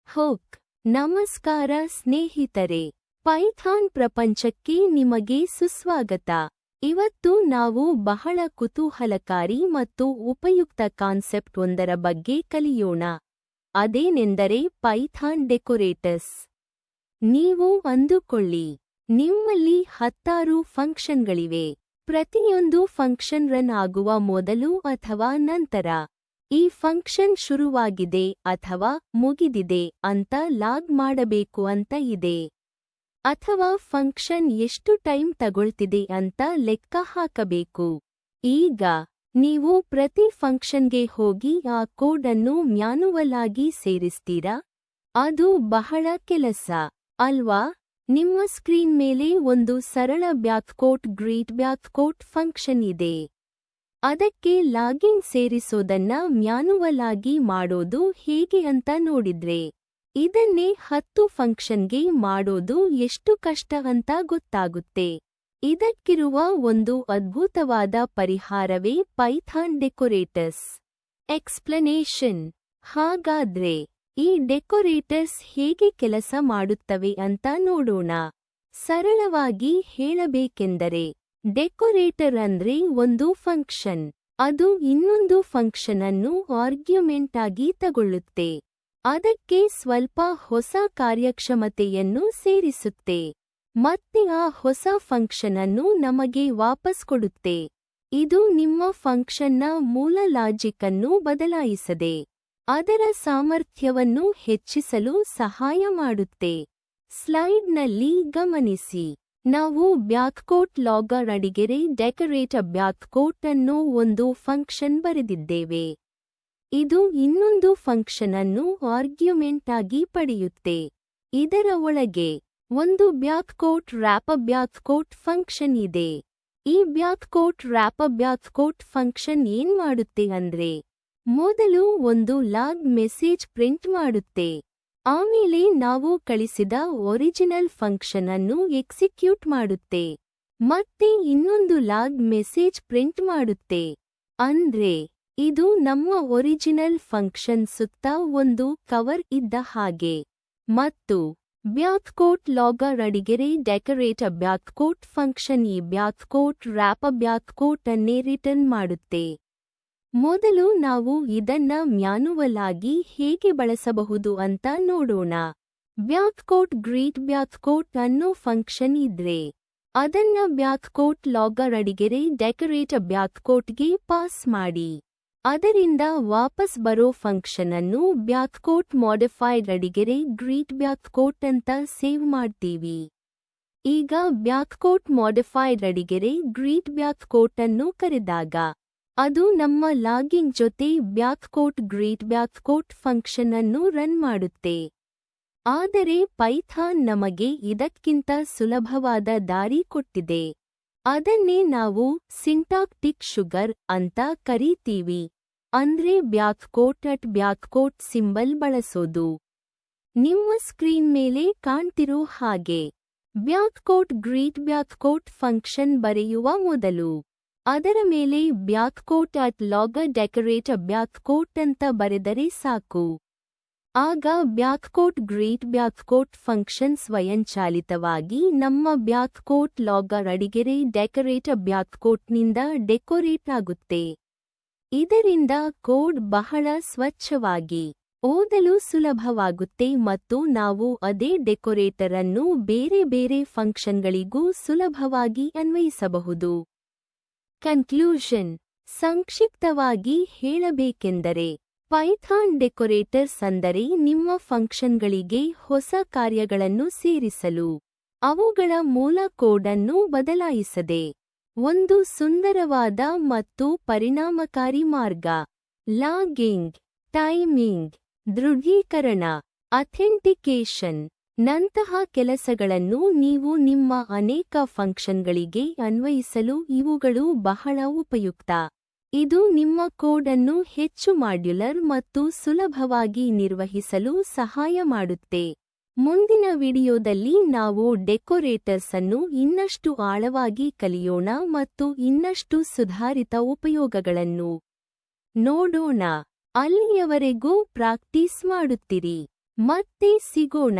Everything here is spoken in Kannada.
ಹೋಕ್ ನಮಸ್ಕಾರ ಸ್ನೇಹಿತರೆ, ಪೈಥಾನ್ ಪ್ರಪಂಚಕ್ಕೆ ನಿಮಗೆ ಸುಸ್ವಾಗತ. ಇವತ್ತು ನಾವು ಬಹಳ ಕುತೂಹಲಕಾರಿ ಮತ್ತು ಉಪಯುಕ್ತ ಕಾನ್ಸೆಪ್ಟ್ ಒಂದರ ಬಗ್ಗೆ ಕಲಿಯೋಣ. ಅದೇನೆಂದರೆ ಪೈಥಾನ್ ಡೆಕೊರೇಟರ್ಸ್. ನೀವು ಅಂದುಕೊಳ್ಳಿ, ನಿಮ್ಮಲ್ಲಿ 10 ಫಂಕ್ಷನ್ಗಳಿವೆ. ಪ್ರತಿಯೊಂದು ಫಂಕ್ಷನ್ ರನ್ ಆಗುವ ಮೊದಲು ಅಥವಾ ನಂತರ ಈ ಫಂಕ್ಷನ್ ಶುರುವಾಗಿದೆ ಅಥವಾ ಮುಗಿದಿದೆ ಅಂತ ಲಾಗ್ ಮಾಡಬೇಕು ಅಂತ ಇದೆ. ಅಥವಾ ಫಂಕ್ಷನ್ ಎಷ್ಟು ಟೈಮ್ ತಗೊಳ್ತಿದೆ ಅಂತ ಲೆಕ್ಕ ಹಾಕಬೇಕು. ಈಗ ನೀವು ಪ್ರತಿ ಫಂಕ್ಷನ್ಗೆ ಹೋಗಿ ಆ ಕೋಡ್ ಅನ್ನು ಮ್ಯಾನುವಲ್ ಆಗಿ ಸೇರಿಸ್ತೀರಾ? ಅದು ಬಹಳ ಕೆಲಸ ಅಲ್ವಾ? ನಿಮ್ಮ ಸ್ಕ್ರೀನ್ ಮೇಲೆ ಒಂದು ಸರಳ ಗ್ರೀಟ್ ಫಂಕ್ಷನ್ ಇದೆ. ಅದಕ್ಕೆ ಲಾಗಿನ್ ಸೇರಿಸೋದನ್ನ ಮ್ಯಾನುವಲ್ ಆಗಿ ಮಾಡೋದು ಹೇಗೆ ಅಂತ ನೋಡಿದ್ರೆ, ಇದನ್ನೇ 10 ಫಂಕ್ಷನ್ಗೆ ಮಾಡೋದು ಎಷ್ಟು ಕಷ್ಟ ಅಂತ ಗೊತ್ತಾಗುತ್ತೆ. ಇದಕ್ಕಿರುವ ಒಂದು ಅದ್ಭುತವಾದ ಪರಿಹಾರವೇ ಪೈಥಾನ್ ಡೆಕೊರೇಟರ್ಸ್. ಎಕ್ಸ್ಪ್ಲನೇಷನ್. ಹಾಗಾದ್ರೆ ಈ ಡೆಕೊರೇಟರ್ಸ್ ಹೇಗೆ ಕೆಲಸ ಮಾಡುತ್ತವೆ ಅಂತ ನೋಡೋಣ. ಸರಳವಾಗಿ ಹೇಳಬೇಕೆಂದರೆ, ಡೆಕೊರೇಟರ್ ಅಂದ್ರೆ ಒಂದು ಫಂಕ್ಷನ್. ಅದು ಇನ್ನೊಂದು ಫಂಕ್ಷನ್ ಅನ್ನು ಆರ್ಗ್ಯುಮೆಂಟ್ ಆಗಿ ತಗೊಳ್ಳುತ್ತೆ. ಅದಕ್ಕೆ ಸ್ವಲ್ಪ ಹೊಸ ಕಾರ್ಯಕ್ಷಮತೆಯನ್ನು ಸೇರಿಸುತ್ತೆ. ಮತ್ತೆ ಆ ಹೊಸ ಫಂಕ್ಷನ್ ಅನ್ನು ನಮಗೆ ವಾಪಸ್ ಕೊಡುತ್ತೆ. ಇದು ನಿಮ್ಮ ಫಂಕ್ಷನ್ನ ಮೂಲ ಲಾಜಿಕ್ ಅನ್ನು ಬದಲಾಯಿಸದೆ ಅದರ ಸಾಮರ್ಥ್ಯವನ್ನು ಹೆಚ್ಚಿಸಲು ಸಹಾಯ ಮಾಡುತ್ತೆ. ಸ್ಲೈಡ್ನಲ್ಲಿ ಗಮನಿಸಿ. ನಾವು ಬ್ಯಾಕ್ಕೋಟ್ ಲಾಗರ್ ಅಡಿಗೆರೆ ಡೆಕೊರೇಟರ್ ಬ್ಯಾಕ್ಕೋಟ್ ಅನ್ನೋ ಒಂದು ಫಂಕ್ಷನ್ ಬರೆದಿದ್ದೇವೆ. ಇದು ಇನ್ನೊಂದು ಫಂಕ್ಷನ್ ಅನ್ನು ಆರ್ಗ್ಯುಮೆಂಟ್ ಆಗಿ ಪಡೆಯುತ್ತೆ. ಇದರ ಒಳಗೆ ಒಂದು ಬ್ಯಾಕ್ಕೋಟ್ ಫಂಕ್ಷನ್ ಇದೆ. ಈ ಬ್ಯಾಕ್ಕೋಟ್ ಫಂಕ್ಷನ್ ಏನ್ ಮಾಡುತ್ತೆ ಅಂದ್ರೆ, ಮೊದಲು ಒಂದು ಲಾಗ್ ಮೆಸೇಜ್ ಪ್ರಿಂಟ್ ಮಾಡುತ್ತೆ. ಆಮೇಲೆ ನಾವು ಕಳಿಸಿದ ಒರಿಜಿನಲ್ ಫಂಕ್ಷನ್ ಅನ್ನು ಎಕ್ಸಿಕ್ಯೂಟ್ ಮಾಡುತ್ತೆ. ಮತ್ತೆ ಇನ್ನೊಂದು ಲಾಗ್ ಮೆಸೇಜ್ ಪ್ರಿಂಟ್ ಮಾಡುತ್ತೆ. ಅಂದ್ರೆ ಇದು ನಮ್ಮ ಒರಿಜಿನಲ್ ಫಂಕ್ಷನ್ ಸುತ್ತ ಒಂದು ಕವರ್ ಇದ್ದ ಹಾಗೆ. ಮತ್ತು ಬ್ಯಾಕ್ಕೋಟ್ ಲಾಗರ್ ಅಡಿಗೆರೆ ಡೆಕೊರೇಟರ್ ಬ್ಯಾಕ್ಕೋಟ್ ಫಂಕ್ಷನ್ ಈ ಬ್ಯಾಕ್ಕೋಟ್ ಅನ್ನೇ ರಿಟರ್ನ್ ಮಾಡುತ್ತೆ. ಮೊದಲು ನಾವು ಇದನ್ನ ಮ್ಯಾನುವಲ್ ಆಗಿ ಹೇಗೆ ಬಳಸಬಹುದು ಅಂತ ನೋಡೋಣ. ಬ್ಯಾಕ್ಕೋಟ್ ಅನ್ನೋ ಫಂಕ್ಷನ್ ಇದ್ರೆ ಅದನ್ನ ಬ್ಯಾಕ್ಕೋಟ್ ಲಾಗರ್ ಅಡಿಗೆರೆ ಡೆಕೊರೇಟರ್ ಬ್ಯಾಕ್ಕೋಟ್ಗೆ ಪಾಸ್ ಮಾಡಿ. ಅದರಿಂದ ವಾಪಸ್ ಬರೋ ಫಂಕ್ಷನ್ ಅನ್ನು ಬ್ಯಾಕ್ಕೋಟ್ ಮಾಡಿಫೈಡ್ ಅಡಿಗೆರೆ ಗ್ರೀಟ್ ಬ್ಯಾಕ್ಕೋಟ್ ಅಂತ ಸೇವ್ ಮಾಡ್ತೀವಿ. ಈಗ ಬ್ಯಾಕ್ಕೋಟ್ ಮಾಡಿಫೈಡ್ ಅಡಿಗೆರೆ ಗ್ರೀಟ್ ಬ್ಯಾಕ್ಕೋಟ್ ಅನ್ನು ಕರೆದಾಗ ಅದು ನಮ್ಮ ಲಾಗಿನ್ ಜೊತೆ ಗ್ರೀಟ್ ಬ್ಯಾಕ್ಕೋಟ್ ಫಂಕ್ಷನ್ ಅನ್ನು ರನ್ ಮಾಡುತ್ತೆ. ಆದರೆ ಪೈಥಾನ್ ನಮಗೆ ಇದಕ್ಕಿಂತ ಸುಲಭವಾದ ದಾರಿ ಕೊಟ್ಟಿದೆ. ಅದನ್ನೇ ನಾವು ಸಿಂಟಾಕ್ಟಿಕ್ ಶುಗರ್ ಅಂತ ಕರೀತೀವಿ. ಅಂದ್ರೆ ಬ್ಯಾಕ್ಕೋಟ್ ಸಿಂಬಲ್ ಬಳಸೋದು. ನಿಮ್ಮ ಸ್ಕ್ರೀನ್ ಮೇಲೆ ಕಾಣ್ತಿರೋ ಹಾಗೆ ಗ್ರೀಟ್ ಬ್ಯಾಕ್ಕೋಟ್ ಫಂಕ್ಷನ್ ಬರೆಯುವ ಮೊದಲು ಅದರ ಮೇಲೆ ಲಾಗರ್ ಡೆಕೊರೇಟರ್ ಬ್ಯಾಕ್ಕೋಟ್ ಅಂತ ಬರೆದರೆ ಸಾಕು. ಆಗ ಗ್ರೀಟ್ ಬ್ಯಾಕ್ಕೋಟ್ ಫಂಕ್ಷನ್ ಸ್ವಯಂಚಾಲಿತವಾಗಿ ನಮ್ಮ ಲಾಗರ್ ಅಡಿಗೆರೆ ಡೆಕೊರೇಟರ್ ಬ್ಯಾಕ್ಕೋಟ್ನಿಂದ ಡೆಕೊರೇಟ್ ಆಗುತ್ತೆ. ಇದರಿಂದ ಕೋಡ್ ಬಹಳ ಸ್ವಚ್ಛವಾಗಿ ಓದಲು ಸುಲಭವಾಗುತ್ತೆ ಮತ್ತು ನಾವು ಅದೇ ಡೆಕೊರೇಟರ್ ಅನ್ನು ಬೇರೆ ಬೇರೆ ಫಂಕ್ಷನ್ಗಳಿಗೂ ಸುಲಭವಾಗಿ ಅನ್ವಯಿಸಬಹುದು. ಕನ್ಕ್ಲೂಷನ್. ಸಂಕ್ಷಿಪ್ತವಾಗಿ ಹೇಳಬೇಕೆಂದರೆ, ಪೈಥಾನ್ ಡೆಕೊರೇಟರ್ಸ್ ಅಂದರೆ ನಿಮ್ಮ ಫಂಕ್ಷನ್ಗಳಿಗೆ ಹೊಸ ಕಾರ್ಯಗಳನ್ನು ಸೇರಿಸಲು ಅವುಗಳ ಮೂಲ ಕೋಡ್ ಅನ್ನು ಬದಲಾಯಿಸದೆ ಒಂದು ಸುಂದರವಾದ ಮತ್ತು ಪರಿಣಾಮಕಾರಿ ಮಾರ್ಗ. ಲಾಗಿಂಗ್, ಟೈಮಿಂಗ್, ದೃಢೀಕರಣ, ಅಥೆಂಟಿಕೇಶನ್ ನಂತಹ ಕೆಲಸಗಳನ್ನು ನೀವು ನಿಮ್ಮ ಅನೇಕ ಫಂಕ್ಷನ್ಗಳಿಗೆ ಅನ್ವಯಿಸಲು ಇವುಗಳು ಬಹಳ ಉಪಯುಕ್ತ. ಇದು ನಿಮ್ಮ ಕೋಡ್ ಅನ್ನು ಹೆಚ್ಚು ಮಾಡ್ಯುಲರ್ ಮತ್ತು ಸುಲಭವಾಗಿ ನಿರ್ವಹಿಸಲು ಸಹಾಯ ಮಾಡುತ್ತೆ. ಮುಂದಿನ ವಿಡಿಯೋದಲ್ಲಿ ನಾವು ಡೆಕೊರೇಟರ್ಸ್ ಅನ್ನು ಇನ್ನಷ್ಟು ಆಳವಾಗಿ ಕಲಿಯೋಣ ಮತ್ತು ಇನ್ನಷ್ಟು ಸುಧಾರಿತ ಉಪಯೋಗಗಳನ್ನು ನೋಡೋಣ. ಅಲ್ಲಿಯವರೆಗೂ ಪ್ರಾಕ್ಟೀಸ್ ಮಾಡುತ್ತಿರಿ. ಮತ್ತೆ ಸಿಗೋಣ.